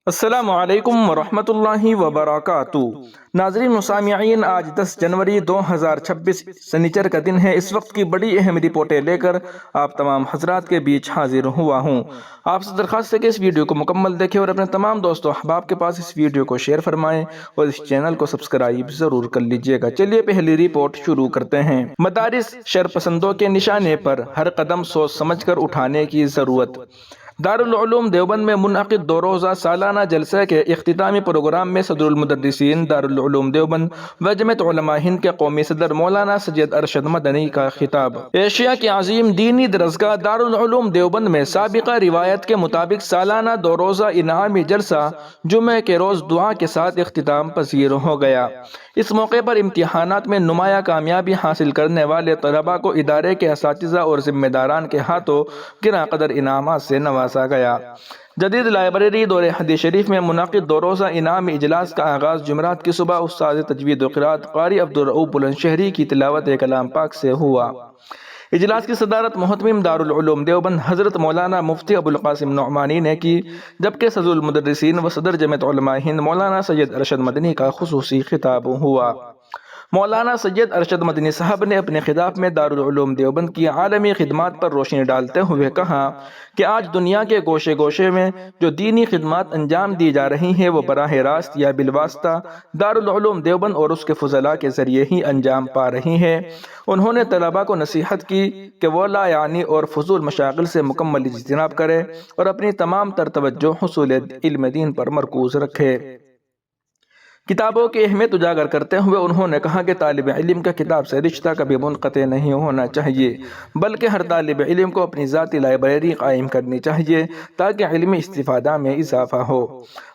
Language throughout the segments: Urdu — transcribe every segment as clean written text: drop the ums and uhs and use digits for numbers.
السلام علیکم ورحمۃ اللہ وبرکاتہ۔ ناظرین و سامعین، آج 10 جنوری 2026 سنیچر کا دن ہے۔ اس وقت کی بڑی اہم رپورٹیں لے کر آپ تمام حضرات کے بیچ حاضر ہوا ہوں۔ آپ سے درخواست ہے کہ اس ویڈیو کو مکمل دیکھیں اور اپنے تمام دوستوں احباب کے پاس اس ویڈیو کو شیئر فرمائیں اور اس چینل کو سبسکرائب ضرور کر لیجئے گا۔ چلیے پہلی رپورٹ شروع کرتے ہیں۔ مدارس شرپسندوں کے نشانے پر ہر قدم سوچ سمجھ کر اٹھانے کی ضرورت۔ دارالعلوم دیوبند میں منعقد 2 روزہ سالانہ جلسے کے اختتامی پروگرام میں صدر المدرسین دارالعلوم دیوبند و جمعیت علماء ہند کے قومی صدر مولانا سید ارشد مدنی کا خطاب۔ ایشیا کی عظیم دینی درسگاہ دارالعلوم دیوبند میں سابقہ روایت کے مطابق سالانہ 2 روزہ انعامی جلسہ جمعہ کے روز دعا کے ساتھ اختتام پذیر ہو گیا۔ اس موقع پر امتحانات میں نمایاں کامیابی حاصل کرنے والے طلباء کو ادارے کے اساتذہ اور ذمہ داران کے ہاتھوں گراں قدر انعامات سے نوازا گیا۔ جدید لائبریری دور حدیث شریف میں منعقد 2 روزہ انعامی اجلاس کا آغاز جمعرات کی صبح استاد تجوید و قرات قاری عبدالرؤوف بلند شہری کی تلاوت کلام پاک سے ہوا۔ اجلاس کی صدارت محتمم دارالعلوم دیوبند حضرت مولانا مفتی ابوالقاسم نعمانی نے کی، جبکہ صدر المدرسین و صدر جمعیت علماء ہند مولانا سید ارشد مدنی کا خصوصی خطاب ہوا۔ مولانا سید ارشد مدنی صاحب نے اپنے خطاب میں دارالعلوم دیوبند کی عالمی خدمات پر روشنی ڈالتے ہوئے کہا کہ آج دنیا کے گوشے گوشے میں جو دینی خدمات انجام دی جا رہی ہیں وہ براہ راست یا بالواسطہ دارالعلوم دیوبند اور اس کے فضلاء کے ذریعے ہی انجام پا رہی ہیں۔ انہوں نے طلباء کو نصیحت کی کہ وہ لا یعنی اور فضول مشاغل سے مکمل اجتناب کرے اور اپنی تمام تر توجہ حصول علم دین پر مرکوز رکھے۔ کتابوں کی اہمیت اجاگر کرتے ہوئے انہوں نے کہا کہ طالب علم کا کتاب سے رشتہ کبھی منقطع نہیں ہونا چاہیے، بلکہ ہر طالب علم کو اپنی ذاتی لائبریری قائم کرنی چاہیے تاکہ علمی استفادہ میں اضافہ ہو۔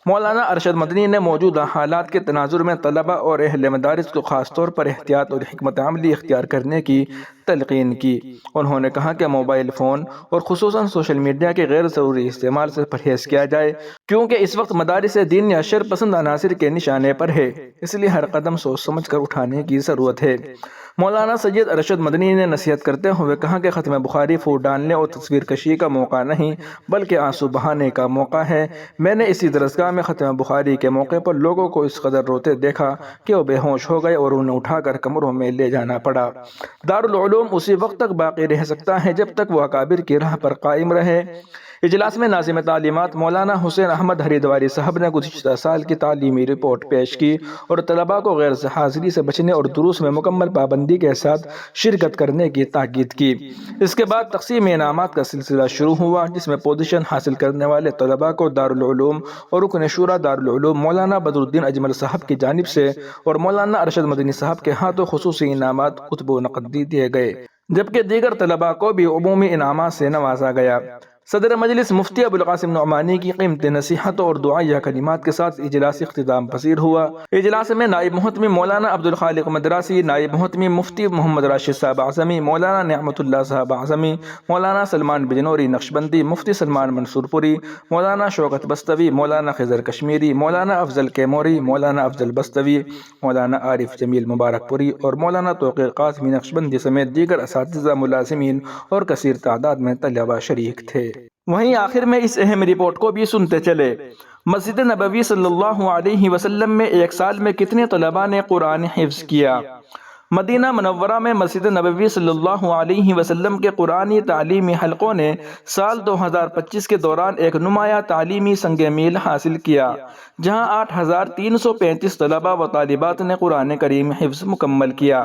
مولانا ارشد مدنی نے موجودہ حالات کے تناظر میں طلباء اور اہل مدارس کو خاص طور پر احتیاط اور حکمت عملی اختیار کرنے کی تلقین کی۔ انہوں نے کہا کہ موبائل فون اور خصوصاً سوشل میڈیا کے غیر ضروری استعمال سے پرہیز کیا جائے، کیونکہ اس وقت مدارس دین یا شرپسند عناصر کے نشانے پر ہے، اس لیے ہر قدم سوچ سمجھ کر اٹھانے کی ضرورت ہے۔ مولانا سید ارشد مدنی نے نصیحت کرتے ہوئے کہا کہ ختم بخاری پھوٹ ڈالنے اور تصویر کشی کا موقع نہیں بلکہ آنسو بہانے کا موقع ہے۔ میں نے اسی درسگاہ میں ختم بخاری کے موقع پر لوگوں کو اس قدر روتے دیکھا کہ وہ بے ہوش ہو گئے اور انہیں اٹھا کر کمروں میں لے جانا پڑا۔ دارالعلوم اسی وقت تک باقی رہ سکتا ہے جب تک وہ اکابر کی راہ پر قائم رہے۔ اجلاس میں ناظم تعلیمات مولانا حسین احمد ہریدواری صاحب نے گزشتہ سال کی تعلیمی رپورٹ پیش کی اور طلباء کو غیر حاضری سے بچنے اور دروس میں مکمل پابندی کے ساتھ شرکت کرنے کی تاکید کی۔ اس کے بعد تقسیم انعامات کا سلسلہ شروع ہوا، جس میں پوزیشن حاصل کرنے والے طلباء کو دارالعلوم اور رکن شورا دارالعلوم مولانا بدر الدین اجمل صاحب کی جانب سے اور مولانا ارشد مدنی صاحب کے ہاتھوں خصوصی انعامات کتب و نقدی دیے گئے، جبکہ دیگر طلباء کو بھی عمومی انعامات سے نوازا گیا۔ صدر مجلس مفتی ابوالقاسم نعمانی کی قیمتی نصیحتوں اور دعائیہ کلمات کے ساتھ اجلاس اختتام پذیر ہوا۔ اجلاس میں نائب محتمم مولانا عبدالخالق مدراسی، نائب محتمم مفتی محمد راشد صاحب اعظمی، مولانا نعمت اللہ صاحب اعظمی، مولانا سلمان بجنوری نقشبندی، مفتی سلمان منصور پوری، مولانا شوکت بستوی، مولانا خضر کشمیری، مولانا افضل کیموری، مولانا افضل بستوی، مولانا عارف جمیل مبارک پوری اور مولانا توقیر قاسمی نقشبندی سمیت دیگر اساتذہ، ملازمین اور کثیر تعداد میں طلباء شریک تھے۔ وہیں آخر میں اس اہم رپورٹ کو بھی سنتے چلے۔ مسجد نبوی صلی اللہ علیہ وسلم میں ایک سال میں کتنے طلباء نے قرآن حفظ کیا؟ مدینہ منورہ میں مسجد نبوی صلی اللہ علیہ وسلم کے قرآنی تعلیمی حلقوں نے سال 2025 کے دوران ایک نمایاں تعلیمی سنگ میل حاصل کیا، جہاں 8335 طلباء و طالبات نے قرآن کریم حفظ مکمل کیا۔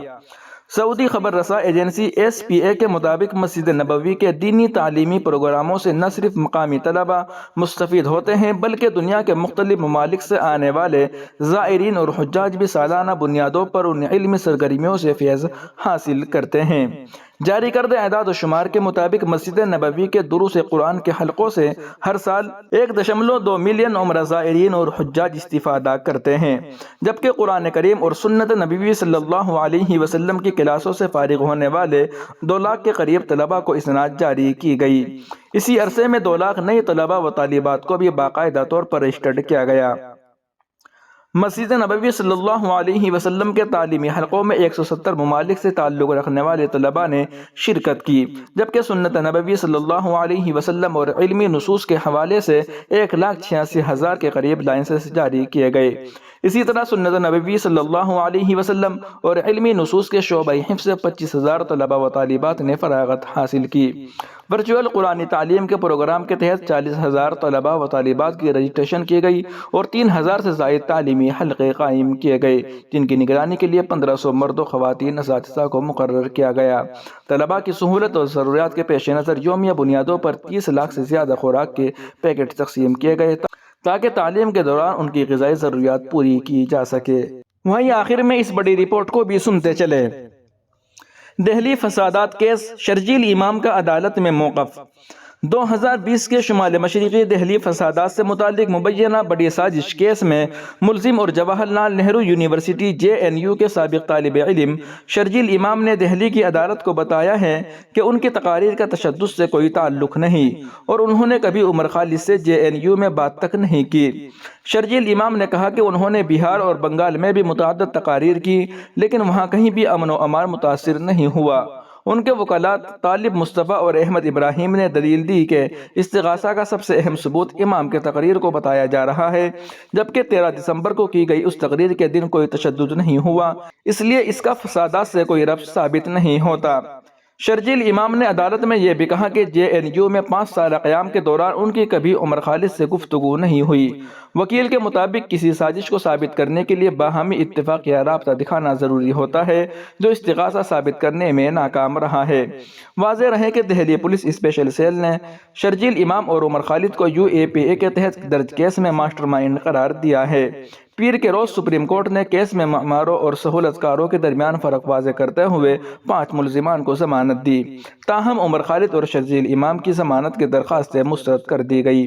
سعودی خبر رساں ایجنسی SPA کے مطابق مسجد نبوی کے دینی تعلیمی پروگراموں سے نہ صرف مقامی طلباء مستفید ہوتے ہیں بلکہ دنیا کے مختلف ممالک سے آنے والے زائرین اور حجاج بھی سالانہ بنیادوں پر ان علمی سرگرمیوں سے فیض حاصل کرتے ہیں۔ جاری کردہ اعداد و شمار کے مطابق مسجد نبوی کے دروس قرآن کے حلقوں سے ہر سال 1.2 ملین عمرہ زائرین اور حجاج استفادہ کرتے ہیں، جبکہ قرآن کریم اور سنت نبوی صلی اللہ علیہ وسلم کی کلاسوں سے فارغ ہونے والے 2 لاکھ کے قریب طلباء کو اسناد جاری کی گئی۔ اسی عرصے میں 2 لاکھ نئے طلباء و طالبات کو بھی باقاعدہ طور پر رجسٹرڈ کیا گیا۔ مسجد نبوی صلی اللہ علیہ وسلم کے تعلیمی حلقوں میں 170 ممالک سے تعلق رکھنے والے طلباء نے شرکت کی، جبکہ سنت نبوی صلی اللہ علیہ وسلم اور علمی نصوص کے حوالے سے 1,86,000 کے قریب لائسنس جاری کیے گئے۔ اسی طرح سنت نبوی صلی اللہ علیہ وسلم اور علمی نصوص کے شعبہ حفظ سے 25,000 طلباء و طالبات نے فراغت حاصل کی۔ ورچوئل قرآنی تعلیم کے پروگرام کے تحت 40,000 طلباء و طالبات کی رجسٹریشن کی گئی اور 3,000 سے زائد تعلیمی حلقے قائم کیے گئے، جن کی نگرانی کے لیے 1,500 مرد و خواتین اساتذہ کو مقرر کیا گیا۔ طلباء کی سہولت اور ضروریات کے پیش نظر یومیہ بنیادوں پر 30 لاکھ سے زیادہ خوراک کے پیکٹ تقسیم کیے گئے تاکہ تعلیم کے دوران ان کی غذائی ضروریات پوری کی جا سکے۔ وہیں آخر میں اس بڑی رپورٹ کو بھی سنتے چلے۔ دہلی فسادات کیس، شرجیل امام کا عدالت میں موقف۔ 2020 کے شمال مشرقی دہلی فسادات سے متعلق مبینہ بڑی سازش کیس میں ملزم اور جواہر لال نہرو یونیورسٹی JNU کے سابق طالب علم شرجیل امام نے دہلی کی عدالت کو بتایا ہے کہ ان کی تقاریر کا تشدد سے کوئی تعلق نہیں اور انہوں نے کبھی عمر خالد سے JNU میں بات تک نہیں کی۔ شرجیل امام نے کہا کہ انہوں نے بہار اور بنگال میں بھی متعدد تقاریر کی، لیکن وہاں کہیں بھی امن و امان متاثر نہیں ہوا۔ ان کے وکلاء طالب مصطفیٰ اور احمد ابراہیم نے دلیل دی کہ استغاثہ کا سب سے اہم ثبوت امام کے تقریر کو بتایا جا رہا ہے، جبکہ 13 دسمبر کو کی گئی اس تقریر کے دن کوئی تشدد نہیں ہوا، اس لیے اس کا فسادات سے کوئی ربط ثابت نہیں ہوتا۔ شرجیل امام نے عدالت میں یہ بھی کہا کہ JNU میں 5 سالہ قیام کے دوران ان کی کبھی عمر خالد سے گفتگو نہیں ہوئی۔ وکیل کے مطابق کسی سازش کو ثابت کرنے کے لیے باہمی اتفاق یا رابطہ دکھانا ضروری ہوتا ہے، جو استغاثہ ثابت کرنے میں ناکام رہا ہے۔ واضح رہے کہ دہلی پولیس اسپیشل سیل نے شرجیل امام اور عمر خالد کو UAPA کے تحت درج کیس میں ماسٹر مائنڈ قرار دیا ہے۔ پیر کے روز سپریم کورٹ نے کیس میں معماروں اور سہولت کاروں کے درمیان فرق واضح کرتے ہوئے 5 ملزمان کو ضمانت دی، تاہم عمر خالد اور شرجیل امام کی ضمانت کی درخواستیں مسترد کر دی گئی۔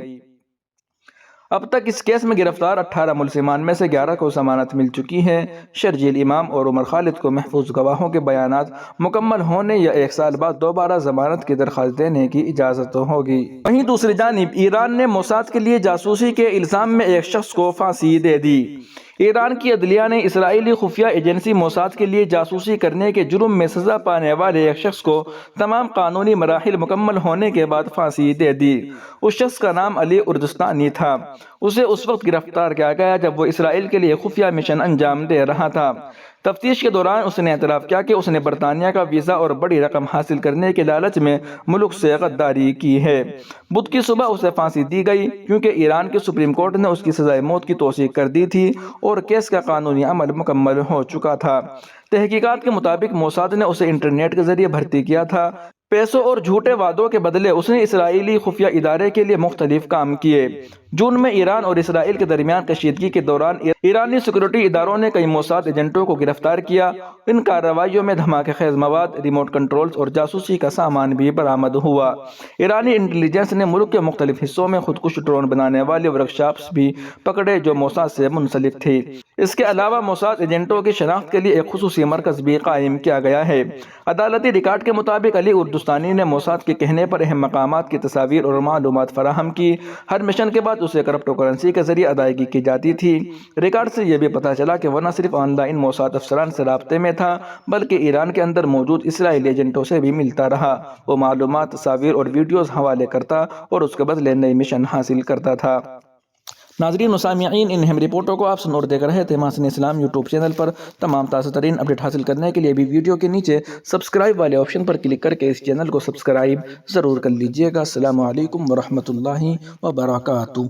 اب تک اس کیس میں گرفتار 18 ملزمان میں سے 11 کو ضمانت مل چکی ہے۔ شرجیل امام اور عمر خالد کو محفوظ گواہوں کے بیانات مکمل ہونے یا 1 سال بعد دوبارہ ضمانت کی درخواست دینے کی اجازت ہوگی۔ وہیں دوسری جانب ایران نے موساد کے لیے جاسوسی کے الزام میں ایک شخص کو پھانسی دے دی۔ ایران کی عدلیہ نے اسرائیلی خفیہ ایجنسی موساد کے لیے جاسوسی کرنے کے جرم میں سزا پانے والے ایک شخص کو تمام قانونی مراحل مکمل ہونے کے بعد پھانسی دے دی۔ اس شخص کا نام علی اردستانی تھا۔ اسے اس وقت گرفتار کیا گیا جب وہ اسرائیل کے لیے خفیہ مشن انجام دے رہا تھا۔ تفتیش کے دوران اس نے اعتراف کیا کہ اس نے برطانیہ کا ویزا اور بڑی رقم حاصل کرنے کے لالچ میں ملک سے غداری کی ہے۔ بدھ کی صبح اسے پھانسی دی گئی کیونکہ ایران کے سپریم کورٹ نے اس کی سزائے موت کی توثیق کر دی تھی اور کیس کا قانونی عمل مکمل ہو چکا تھا۔ تحقیقات کے مطابق موساد نے اسے انٹرنیٹ کے ذریعے بھرتی کیا تھا۔ پیسوں اور جھوٹے وعدوں کے بدلے اس نے اسرائیلی خفیہ ادارے کے لیے مختلف کام کیے۔ جون میں ایران اور اسرائیل کے درمیان کشیدگی کے دوران ایرانی سیکورٹی اداروں نے کئی موساد ایجنٹوں کو گرفتار کیا۔ ان کارروائیوں میں دھماکہ خیز مواد، ریموٹ کنٹرولز اور جاسوسی کا سامان بھی برآمد ہوا۔ ایرانی انٹیلیجنس نے ملک کے مختلف حصوں میں خودکش ڈرون بنانے والے ورکشاپس بھی پکڑے جو موساد سے منسلک تھے۔ اس کے علاوہ موساد ایجنٹوں کی شناخت کے لیے ایک خصوصی مرکز بھی قائم کیا گیا ہے۔ عدالتی ریکارڈ کے مطابق علی اردستانی نے موساد کے کہنے پر اہم مقامات کی تصاویر اور معلومات فراہم کی۔ ہر مشن کے بعد اسے کرپٹو کرنسی کے ذریعے ادائیگی کی جاتی تھی۔ ریکارڈ سے یہ بھی پتہ چلا کہ وہ نہ صرف آن لائن موساد افسران سے رابطے میں تھا بلکہ ایران کے اندر موجود اسرائیلی ایجنٹوں سے بھی ملتا رہا۔ وہ معلومات، تصاویر اور ویڈیوز حوالے کرتا اور اس کے بدلے نئی مشن حاصل کرتا تھا۔ ناظرین و سامعین، ان اہم رپورٹوں کو آپ سن اور دیکھ رہے تھے محسن اسلام یوٹیوب چینل پر۔ تمام تازہ ترین اپڈیٹ حاصل کرنے کے لیے بھی ویڈیو کے نیچے سبسکرائب والے آپشن پر کلک کر کے اس چینل کو سبسکرائب ضرور کر لیجئے گا۔ السلام علیکم ورحمۃ اللہ وبرکاتہ۔